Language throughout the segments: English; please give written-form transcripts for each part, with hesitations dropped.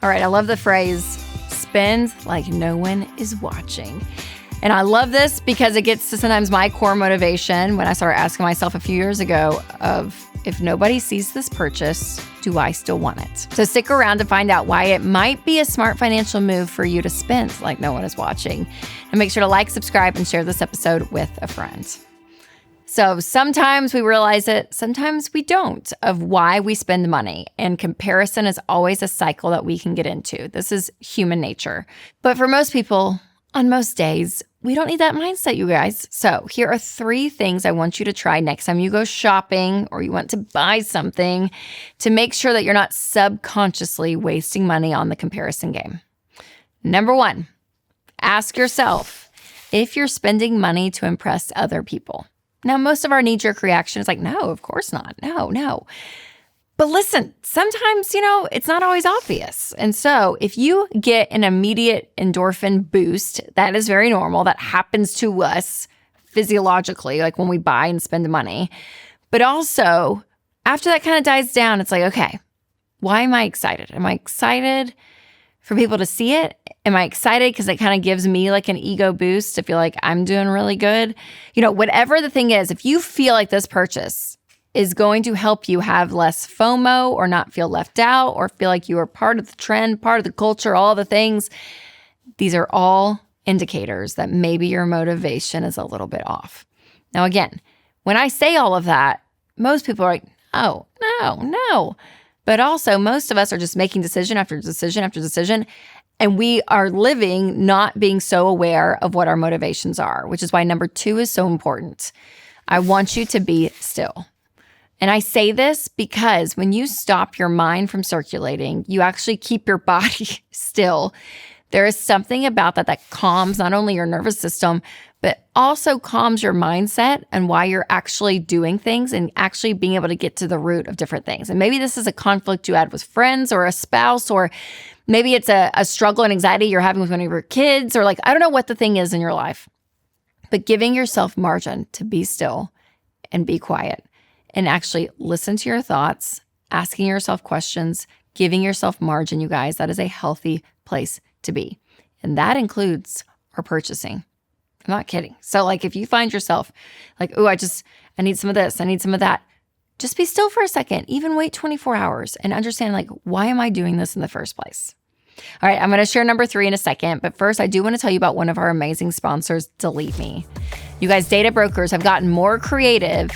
All right, I love the phrase, spend like no one is watching. And I love this because it gets to sometimes my core motivation when I started asking myself a few years ago of, if nobody sees this purchase, do I still want it? So stick around to find out why it might be a smart financial move for you to spend like no one is watching. And make sure to like, subscribe, and share this episode with a friend. So sometimes we realize it, sometimes we don't, of why we spend money. And comparison is always a cycle that we can get into. This is human nature. But for most people, on most days, we don't need that mindset, you guys. So here are 3 things I want you to try next time you go shopping or you want to buy something to make sure that you're not subconsciously wasting money on the comparison game. Number 1, ask yourself if you're spending money to impress other people. Now, most of our knee-jerk reaction is like, no, of course not. No. But listen, sometimes, it's not always obvious. And so if you get an immediate endorphin boost, that is very normal. That happens to us physiologically, like when we buy and spend money. But also, after that kind of dies down, it's like, okay, why am I excited? Am I excited for people to see it? Am I excited because it kind of gives me like an ego boost to feel like I'm doing really good? Whatever the thing is, if you feel like this purchase is going to help you have less FOMO or not feel left out or feel like you are part of the trend, part of the culture, all the things, these are all indicators that maybe your motivation is a little bit off. Now, again, when I say all of that, most people are like, oh, no. But also, most of us are just making decision after decision after decision, and we are living not being so aware of what our motivations are, which is why number 2 is so important. I want you to be still. And I say this because when you stop your mind from circulating, you actually keep your body still. There is something about that calms not only your nervous system, but also calms your mindset and why you're actually doing things and actually being able to get to the root of different things. And maybe this is a conflict you had with friends or a spouse, or maybe it's a struggle and anxiety you're having with one of your kids, or I don't know what the thing is in your life. But giving yourself margin to be still and be quiet and actually listen to your thoughts, asking yourself questions, giving yourself margin, you guys, that is a healthy place to be. And that includes our purchasing. I'm not kidding. So if you find yourself like, I need some of this, I need some of that, just be still for a second, even wait 24 hours and understand why am I doing this in the first place? All right, I'm going to share number 3 in a second, but first I do want to tell you about one of our amazing sponsors, Delete Me. You guys, data brokers have gotten more creative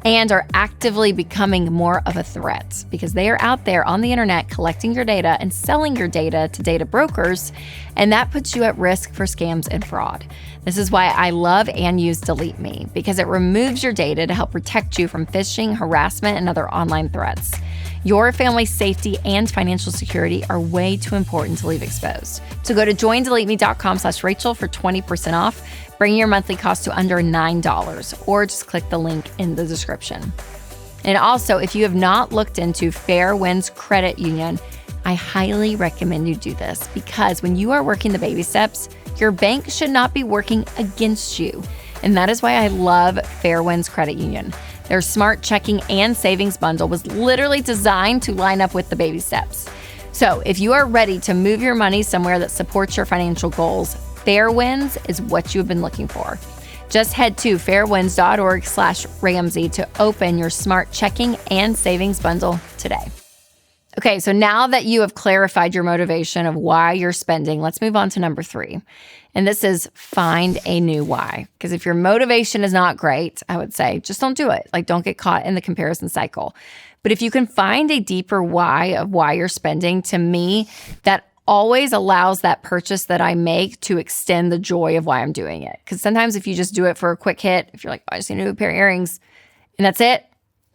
and are actively becoming more of a threat because they are out there on the internet collecting your data and selling your data to data brokers, and that puts you at risk for scams and fraud. This is why I love and use Delete Me, because it removes your data to help protect you from phishing, harassment, and other online threats. Your family's safety and financial security are way too important to leave exposed. So go to joindeleteme.com/Rachel for 20% off, bringing your monthly cost to under $9, or just click the link in the description. And also, if you have not looked into Fair Winds Credit Union, I highly recommend you do this, because when you are working the baby steps, your bank should not be working against you. And that is why I love Fair Winds Credit Union. Their smart checking and savings bundle was literally designed to line up with the baby steps. So if you are ready to move your money somewhere that supports your financial goals, Fair Winds is what you've been looking for. Just head to fairwinds.org/Ramsey to open your smart checking and savings bundle today. Okay, so now that you have clarified your motivation of why you're spending, let's move on to number 3. And this is find a new why. Because if your motivation is not great, I would say just don't do it. Don't get caught in the comparison cycle. But if you can find a deeper why of why you're spending, to me, that always allows that purchase that I make to extend the joy of why I'm doing it. Because sometimes if you just do it for a quick hit, if you're like, I just need a new pair of earrings, and that's it,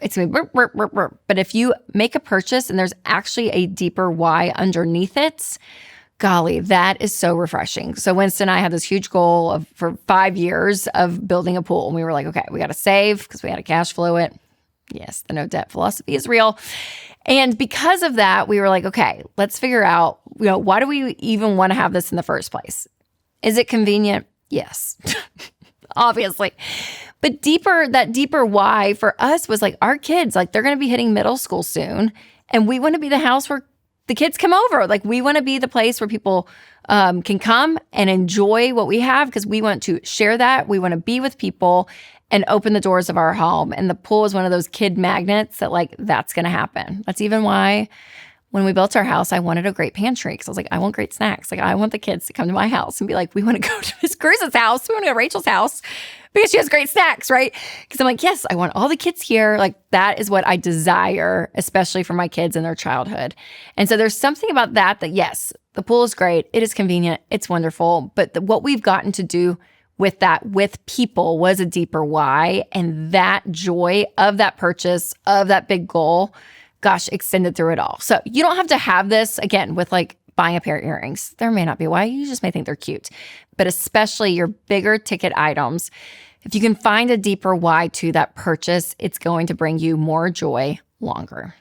it's going to be burp, burp, burp, burp. But if you make a purchase and there's actually a deeper why underneath it, golly, that is so refreshing. So Winston and I had this huge goal for 5 years of building a pool. And we were like, okay, we got to save because we had to cash flow it. Yes, the no debt philosophy is real. And because of that, we were like, okay, let's figure out, why do we even want to have this in the first place? Is it convenient? Yes, obviously. But that deeper why for us was our kids, they're going to be hitting middle school soon. And we want to be the house where the kids come over. Like, we want to be the place where people can come and enjoy what we have because we want to share that. We want to be with people and open the doors of our home. And the pool is one of those kid magnets that, like, that's going to happen. That's even why when we built our house, I wanted a great pantry because I was like, I want great snacks. Like, I want the kids to come to my house and be like, we want to go to Miss Cruze's house. We want to go to Rachel's house because she has great snacks, right? Because I'm like, yes, I want all the kids here. Like, that is what I desire, especially for my kids in their childhood. And so there's something about that yes, the pool is great. It is convenient. It's wonderful. But what we've gotten to do with that, with people, was a deeper why. And that joy of that purchase, of that big goal, gosh, extended through it all. So you don't have to have this, again, with like buying a pair of earrings. There may not be why. You just may think they're cute. But especially your bigger ticket items, if you can find a deeper why to that purchase, it's going to bring you more joy longer.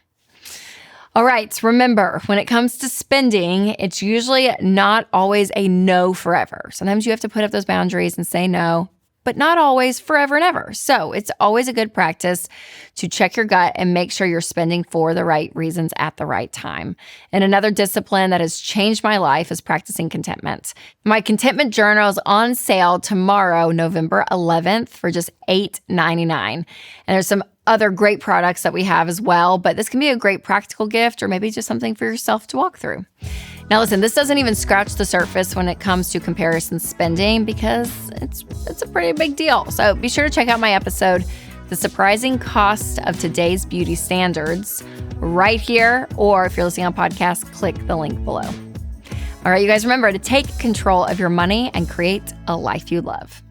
All right, remember, when it comes to spending, it's usually not always a no forever. Sometimes you have to put up those boundaries and say no, but not always forever and ever. So it's always a good practice to check your gut and make sure you're spending for the right reasons at the right time. And another discipline that has changed my life is practicing contentment. My contentment journal is on sale tomorrow, November 11th, for just $8.99. And there's some other great products that we have as well, but this can be a great practical gift or maybe just something for yourself to walk through. Now listen, this doesn't even scratch the surface when it comes to comparison spending because it's a pretty big deal. So be sure to check out my episode, The Surprising Cost of Today's Beauty Standards, right here, or if you're listening on podcast, click the link below. All right, you guys, remember to take control of your money and create a life you love.